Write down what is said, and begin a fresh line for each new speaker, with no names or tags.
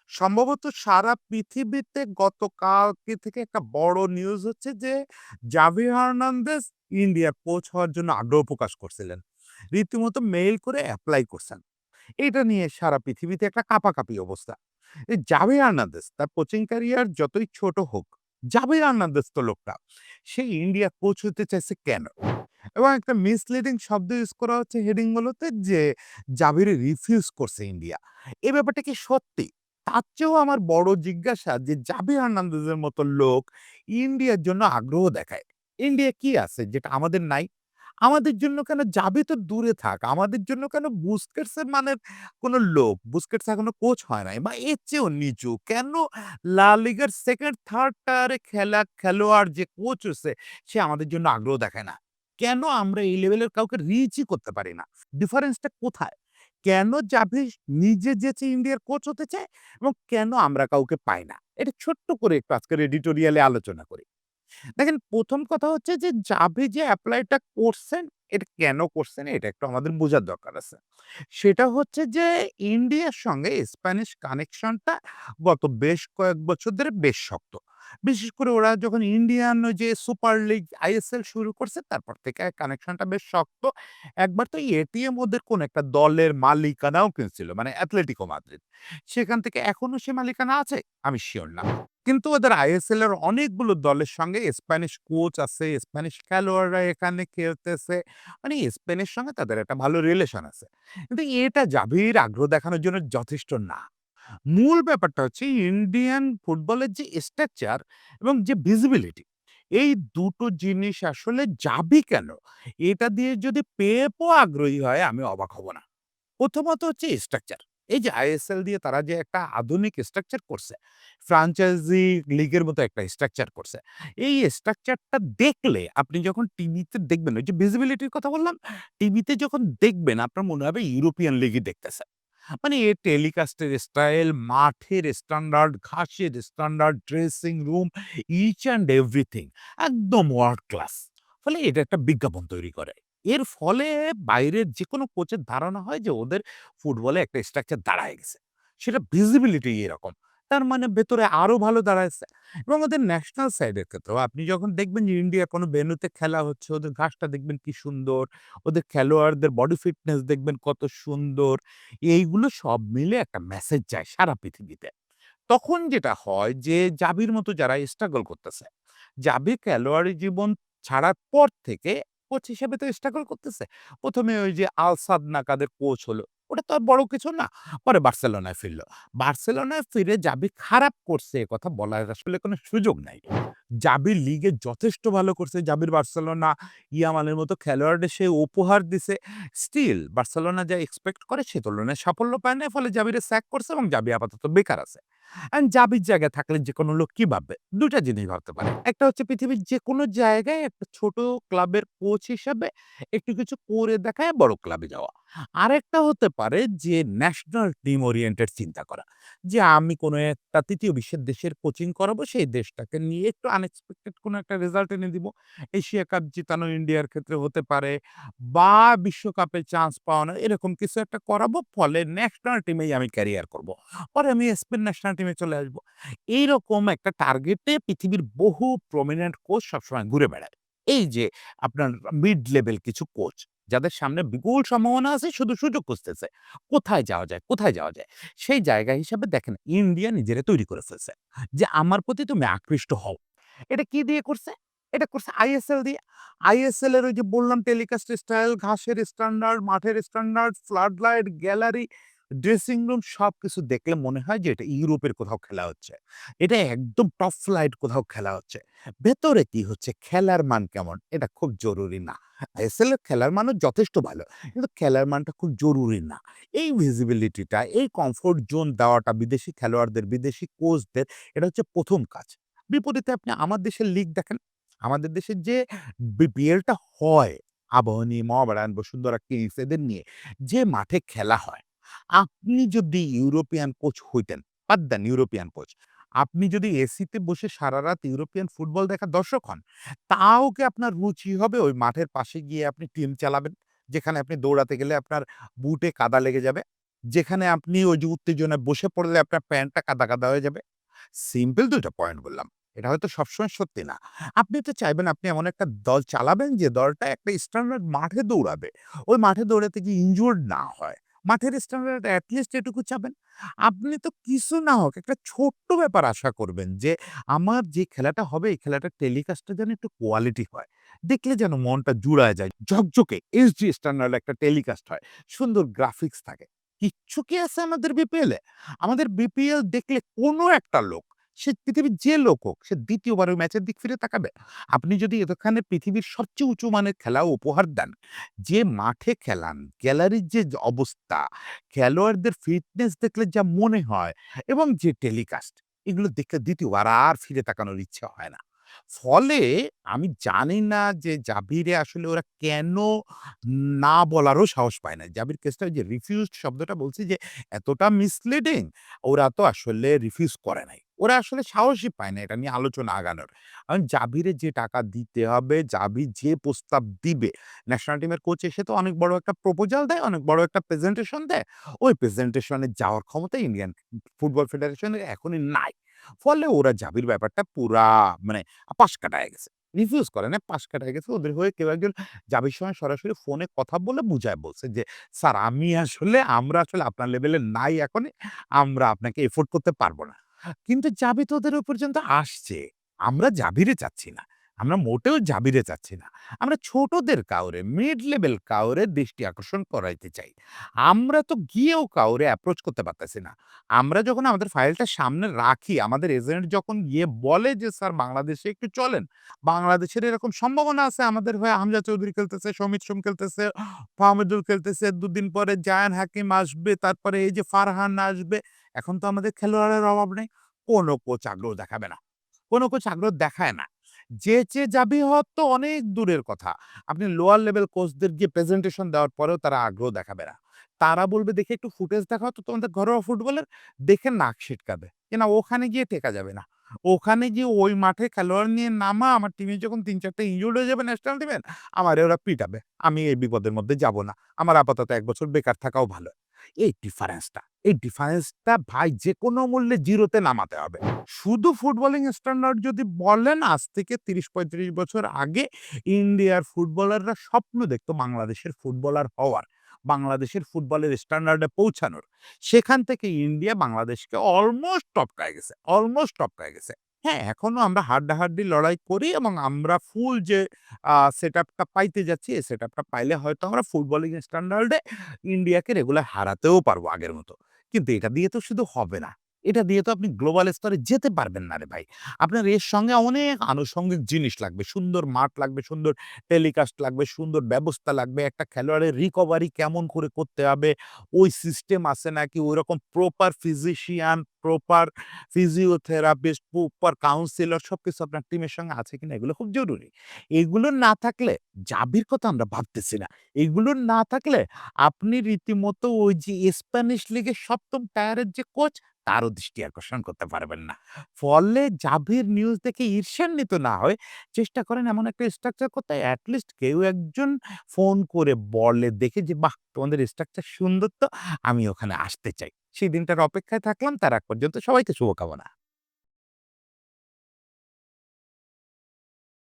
সম্ভবত সারা পৃথিবীতে গতকালকে থেকে একটা বড় নিউজ হচ্ছে যে, জাভি হার্নান্দেজ ইন্ডিয়ার কোচ হওয়ার জন্য আগ্রহ প্রকাশ করছিলেন। রীতিমতো মেইল করে এপ্লাই করছেন। এটা নিয়ে সারা পৃথিবীতে একটা কাঁপাকাঁপি অবস্থা। এই জাভি হার্নান্দেজ তার কোচিং ক্যারিয়ার যতই ছোট হোক, জাভি হার্নান্দেজ তো লোকটা, সে ইন্ডিয়া কোচ হতে চাইছে কেন? এবং একটা মিসলিডিং শব্দ ইউজ করা হচ্ছে হেডিং গুলোতে যে জাভিরে রিফিউজ করছে ইন্ডিয়া। এই ব্যাপারটা কি সত্যি? তার চেয়েও আমার বড় জিজ্ঞাসা যে জাভি হার্নান্দেজের মতো লোক ইন্ডিয়ার জন্য আগ্রহ দেখায়। ইন্ডিয়া কি আছে যেটা আমাদের নাই? আমাদের জন্য কেন জাভি তো দূরে থাক। আমাদের জন্য কেন বুস্কেটস এর মানের কোন লোক, বুস্কেটস এখনো কোচ হয় নাই বা এর চেয়েও নিচু কেন লা লিগার 2nd 3rd টায়ারে খেলোয়াড় যে কোচ হইছে সে আমাদের জন্য আগ্রহ দেখায় না? কেন আমরা এই লেভেলের কাউকে রিচই করতে পারি না? ডিফারেন্সটা কোথায়? কেন জাভি নিজে যেচে ইন্ডিয়ার কোচ হতে চায় এবং কেন আমরা কাউকে পাই না? এটা ছোট্ট করে একটু আজকের এডিটোরিয়ালে আলোচনা করি। দেখেন ১ম কথা হচ্ছে যে জাভি যে এপ্লাইটা করছেন, এটা কেন করছেন এটা একটু আমাদের বোঝার দরকার আছে। সেটা হচ্ছে যে ইন্ডিয়ার সঙ্গে স্প্যানিশ কানেকশনটা গত বেশ কয়েক বছর ধরে বেশ শক্ত। বিশেষ করে ওরা যখন ইন্ডিয়ান ওই যে সুপার লিগ আইএসএল শুরু করছে তারপর থেকে কানেকশনটা বেশ শক্ত। একবার তো এটিএম ওদের কোন একটা দলের মালিকানাও কিনছিল মানে অ্যাটলেটিকো মাদ্রিদ। সেখান থেকে এখনো সে মালিকানা আছে? আমি সিউর না। কিন্তু ওদের আইএসএল এর অনেকগুলো দলের সঙ্গে স্প্যানিশ কোচ আছে, স্প্যানিশ খেলোয়াড়রা এখানে খেলতেছে। মানে স্পেনের সঙ্গে তাদের একটা ভালো রিলেশন আছে। কিন্তু এটা জাভির আগ্রহ দেখানোর জন্য যথেষ্ট না। মূল ব্যাপারটা হচ্ছে ইন্ডিয়ান ফুটবলের যে স্ট্রাকচার এবং যে ভিজিবিলিটি, এই দুটো জিনিস আসলে জাভি কেন? এটা দিয়ে যদি পেপও আগ্রহী হয় আমি অবাক হব না। প্রথমত হচ্ছে স্ট্রাকচার। এই যে আইএসএল দিয়ে তারা যে একটা আধুনিক স্ট্রাকচার করছে, ফ্র্যাঞ্চাইজি লিগের মতো একটা স্ট্রাকচার করছে। এই স্ট্রাকচারটা দেখলে আপনি যখন টিভিতে দেখবেন, ওই যে ভিজিবিলিটির কথা বললাম, টিভিতে যখন দেখবেন আপনার মনে হবে ইউরোপিয়ান লিগই দেখতেছেন। মানে এর টেলিকাস্টের স্টাইল, মাঠের স্ট্যান্ডার্ড, ঘাসের standard, dressing room, each and everything একদম ওয়ার্ল্ড ক্লাস। ফলে এটা একটা বিজ্ঞাপন তৈরি করে। এর ফলে বাইরের যেকোনো কোচের ধারণা হয় যে ওদের ফুটবলে একটা স্ট্রাকচার দাঁড়ায় গেছে। সেটা ভিজিবিলিটি এরকম। তার মানে ভেতরে আরো ভালো দাঁড়াইছে। এবং ওদের ন্যাশনাল সাইডের ক্ষেত্রেও আপনি যখন দেখবেন যে ইন্ডিয়া কোনো ভেন্যুতে খেলা হচ্ছে, ওদের ঘাসটা দেখবেন কি সুন্দর, ওদের খেলোয়াড়দের বডি ফিটনেস দেখবেন কত সুন্দর। এইগুলো সব মিলে একটা মেসেজ যায় সারা পৃথিবীতে। তখন যেটা হয় যে জাভির মতো যারা স্ট্রাগল করতেছে, জাভি খেলোয়াড়ি জীবন ছাড়ার পর থেকে কোচ হিসেবে তো স্ট্রাগল করতেছে। ১ম এ ওই যে আল সাদ নাকাদের কোচ হলো। ওটা তো আর বড় কিছু না। পরে বার্সেলোনায় ফিরল। বার্সেলোনায় ফিরে জাভি খারাপ করছে এ কথা বলার আসলে কোনো সুযোগ নাই। জাভি লিগে যথেষ্ট ভালো করছে। জাভির বার্সেলোনা ইয়ামালের মতো খেলোয়াড়দের সে উপহার দিছে। স্টিল বার্সেলোনা যা এক্সপেক্ট করে সে তুলনায় সাফল্য পায় নাই। ফলে জাভিরে স্যাক করছে এবং জাভি আপাতত বেকার আছে। জাভির জায়গায় থাকলে যেকোনো লোক কি ভাববে? ২ টা জিনিস ভাবতে পারে। একটা হচ্ছে পৃথিবীর যেকোনো জায়গায় একটা ছোট ক্লাবের কোচ হিসাবে একটু কিছু করে দেখায় বড় ক্লাবে যাওয়া। আরেকটা হতে পারে যে ন্যাশনাল টিম ওরিয়েন্টেড চিন্তা করা। যে আমি কোনো একটা ৩য় বিশ্বের দেশের কোচিং করাবো, সেই দেশটাকে নিয়ে একটু আনএক্সপেক্টেড কোনো একটা রেজাল্ট এনে দিব। এশিয়া কাপ জিতানো ইন্ডিয়ার ক্ষেত্রে হতে পারে বা বিশ্বকাপে চান্স পাওয়ানো এরকম কিছু একটা করাবো। ফলে ন্যাশনাল টিমেই আমি ক্যারিয়ার করব। পরে আমি স্পেন ন্যাশনাল টিমে চলে আসবো। এইরকম একটা টার্গেটে পৃথিবীর বহু প্রমিনেন্ট কোচ সবসময় ঘুরে বেড়ায়। এই যে আপনার মিড লেভেল কিছু কোচ যাদের সামনে বিপুল সম্ভাবনা আছে শুধু সুযোগ খুঁজতেছে। কোথায় যাওয়া যায়, কোথায় যাওয়া যায়? সেই জায়গা হিসাবে দেখেন ইন্ডিয়া নিজেরে তৈরি করে ফেলছে। যে আমার প্রতি তুমি আকৃষ্ট হও। এটা কি দিয়ে করছে? এটা করছে আইএসএল দিয়ে। আইএসএল এর ওই যে বললাম টেলিকাস্ট স্টাইল, ঘাসের স্ট্যান্ডার্ড, মাঠের standard, flood light, gallery, dressing room সবকিছু দেখলে মনে হয় যে এটা ইউরোপের কোথাও খেলা হচ্ছে। এটা একদম টপ ফ্লাইট কোথাও খেলা হচ্ছে। ভেতরে কি হচ্ছে, খেলার মান কেমন? এটা খুব জরুরি না। আইএসএল এর খেলার মানও যথেষ্ট ভালো। কিন্তু খেলার মানটা খুব জরুরি না। এই ভিজিবিলিটিটা, এই কমফোর্ট জোন দেওয়াটা বিদেশি খেলোয়াড়দের, বিদেশি কোচদের এটা হচ্ছে ১ম কাজ। বিপরীতে আপনি আমার দেশের লিগ দেখেন। আমাদের দেশের যে বিপিএলটা হয়, আবাহনী, মোহামেডান, বসুন্ধরা কিংস এদের নিয়ে যে মাঠে খেলা হয়, আপনি যদি ইউরোপিয়ান কোচ হইতেন, বাদ দেন ইউরোপিয়ান কোচ। আপনি যদি এসিতে বসে সারারাত ইউরোপিয়ান ফুটবল দেখার দর্শক হন, তাও কি আপনার রুচি হবে ওই মাঠের পাশে গিয়ে আপনি টিম চালাবেন? যেখানে আপনি দৌড়াতে গেলে আপনার বুটে কাদা লেগে যাবে? যেখানে আপনি ওই যে উত্তেজনায় বসে পড়লে আপনার প্যান্টটা কাদা, কাদা হয়ে যাবে? সিম্পল ২ টা পয়েন্ট বললাম। এটা হয়তো সবসময় সত্যি না। আপনি তো চাইবেন আপনি এমন একটা দল চালাবেন যে দলটা একটা স্ট্যান্ডার্ড মাঠে দৌড়াবে। ওই মাঠে দৌড়াতে গিয়ে ইনজুরড না হয়। মাঠের স্ট্যান্ডার্ড এট লিস্ট এটুকু চাবেন। আপনি তো কিছু না হোক একটা ছোট্ট ব্যাপার আশা করবেন যে আমার যে খেলাটা হবে এই খেলাটার টেলিকাস্টটা যেন একটু কোয়ালিটি হয়। দেখলে যেন মনটা জুড়ায় যায়। ঝকঝকে এইচডি স্ট্যান্ডার্ড একটা টেলিকাস্ট হয়। সুন্দর গ্রাফিক্স থাকে। কিচ্ছু কি আছে আমাদের বিপিএল এ? আমাদের বিপিএল দেখলে কোনো একটা লোক, সে পৃথিবীর যে লোক হোক, সে ২য় বার ওই ম্যাচের দিক ফিরে তাকাবে? আপনি যদি এতখানে পৃথিবীর সবচেয়ে উঁচু মানের খেলা উপহার দেন, যে মাঠে খেলান, গ্যালারির যে অবস্থা, খেলোয়াড়দের ফিটনেস দেখলে যা মনে হয় এবং যে টেলিকাস্ট, এগুলো দেখলে ২য় বার আর ফিরে তাকানোর ইচ্ছা হয় না। ফলে আমি জানি না যে জাভিরে আসলে ওরা কেন না বলারও সাহস পায় না। জাভির কেসটা ওই যে রিফিউজড শব্দটা বলছি যে এতটা মিসলিডিং, ওরা তো আসলে রিফিউজ করে নাই। ওরা আসলে সাহসই পায় না এটা নিয়ে আলোচনা আগানোর। কারণ জাভিরে যে টাকা দিতে হবে, জাভি যে প্রস্তাব দিবে, ন্যাশনাল টিমের কোচ এসে তো অনেক বড় একটা প্রপোজাল দেয়, অনেক বড় একটা প্রেজেন্টেশন দেয়। ওই প্রেজেন্টেশনে যাওয়ার ক্ষমতা ইন্ডিয়ান ফুটবল ফেডারেশনের এখনই নাই। ফলে ওরা জাভির ব্যাপারটা পুরা মানে পাশ কাটায় গেছে। রিফিউজ করে নাই, পাশ কাটায় গেছে। ওদের হয়ে কেউ একজন জাভির সঙ্গে সরাসরি ফোনে কথা বলে বুঝায় বলছে যে, "স্যার আমরা আসলে আপনার লেভেলে নাই এখনই। আমরা আপনাকে এফোর্ড করতে পারব না।" কিন্তু জাভি তো ওদের ওই পর্যন্ত আসছে। আমরা জাভিরে চাচ্ছি না। আমরা মোটেও জাভিরে চাচ্ছি না। আমরা ছোটদের কাউরে, মিড লেভেল কাউরে দৃষ্টি আকর্ষণ করাইতে চাই। আমরা তো গিয়েও কাউরে অ্যাপ্রোচ করতে পারতেছি না। আমরা যখন আমাদের ফাইলটা সামনে রাখি, আমাদের এজেন্ট যখন গিয়ে বলে যে, "স্যার বাংলাদেশে একটু চলেন। বাংলাদেশের এরকম সম্ভাবনা আছে আমাদের হয়ে হামজা চৌধুরী খেলতেছে, সমিত সোম খেলতেছে, ফাহমিদুল খেলতেছে, ২ দিন পরে জায়ান হাকিম আসবে, তারপরে এই যে ফারহান আসবে। এখন তো আমাদের খেলোয়াড়ের অভাব নেই।" কোন কোচ আগ্রহ দেখাবে না। কোন কোচ আগ্রহ দেখায় না। যেচে যাবি হওয়া তো অনেক দূরের কথা। আপনি লোয়ার লেভেল কোচদের গিয়ে প্রেজেন্টেশন দেওয়ার পরেও তারা আগ্রহ দেখাবে না। তারা বলবে, "দেখি একটু ফুটেজ দেখাও তো তোমাদের ঘরোয়া ফুটবলের।" দেখে নাক সিটকাবে। না ওখানে গিয়ে টেকা যাবে না। ওখানে গিয়ে ওই মাঠে খেলোয়াড় নিয়ে নামা, আমার টিমে যখন ৩-৪ টা ইনজুরড হয়ে যাবে ন্যাশনাল টিমের, আমারে ওরা পিটাবে। আমি এই বিপদের মধ্যে যাব না। আমার আপাতত ১ বছর বেকার থাকাও ভালো। এই ডিফারেন্সটা ভাই যেকোনো মূল্যে 0 তে নামাতে হবে। শুধু ফুটবলিং স্ট্যান্ডার্ড যদি বলেন আজ থেকে ৩০-৩৫ বছর আগে ইন্ডিয়ার ফুটবলাররা স্বপ্ন দেখত বাংলাদেশের ফুটবলার হওয়ার। বাংলাদেশের ফুটবলের স্ট্যান্ডার্ডে পৌঁছানোর। সেখান থেকে ইন্ডিয়া বাংলাদেশকে অলমোস্ট টপকায় গেছে। হ্যাঁ, এখনো আমরা হাড্ডাহাড্ডি লড়াই করি এবং আমরা ফুল যে সেটআপটা পাইতে যাচ্ছি, এই সেটআপটা পাইলে হয়তো আমরা ফুটবলিং স্ট্যান্ডার্ডে ইন্ডিয়াকে রেগুলার হারাতেও পারবো আগের মতো। কিন্তু এটা দিয়ে তো শুধু হবে না। এটা দিয়ে তো আপনি গ্লোবাল স্তরে যেতে পারবেন না রে ভাই। আপনার এর সঙ্গে অনেক আনুষঙ্গিক জিনিস লাগবে। সুন্দর মাঠ লাগবে, সুন্দর টেলিকাস্ট লাগবে, সুন্দর ব্যবস্থা লাগবে। একটা খেলোয়াড়ের রিকভারি কেমন করে করতে হবে, ওই সিস্টেম আছে নাকি, ঐরকম proper physician, proper physiotherapist, proper councillor সবকিছু আপনার টিমের সঙ্গে আছে কিনা এগুলো খুব জরুরি। এগুলো না থাকলে জাভির কথা আমরা ভাবতেছি না। এগুলো না থাকলে আপনি রীতিমতো ওই যে স্প্যানিশ লিগের ৭ম টায়ারের যে কোচ, তারও দৃষ্টি আকর্ষণ করতে পারবেন না। ফলে জাভির নিউজ দেখে ঈর্ষান্বিত না হয়ে চেষ্টা করেন এমন একটা স্ট্রাকচার করতে এট লিস্ট কেউ একজন ফোন করে বলে দেখে যে, "বাহ! তোমাদের স্ট্রাকচার সুন্দর তো, আমি ওখানে আসতে চাই।" সেই দিনটার অপেক্ষায় থাকলাম। তার আগ পর্যন্ত সবাইকে শুভকামনা।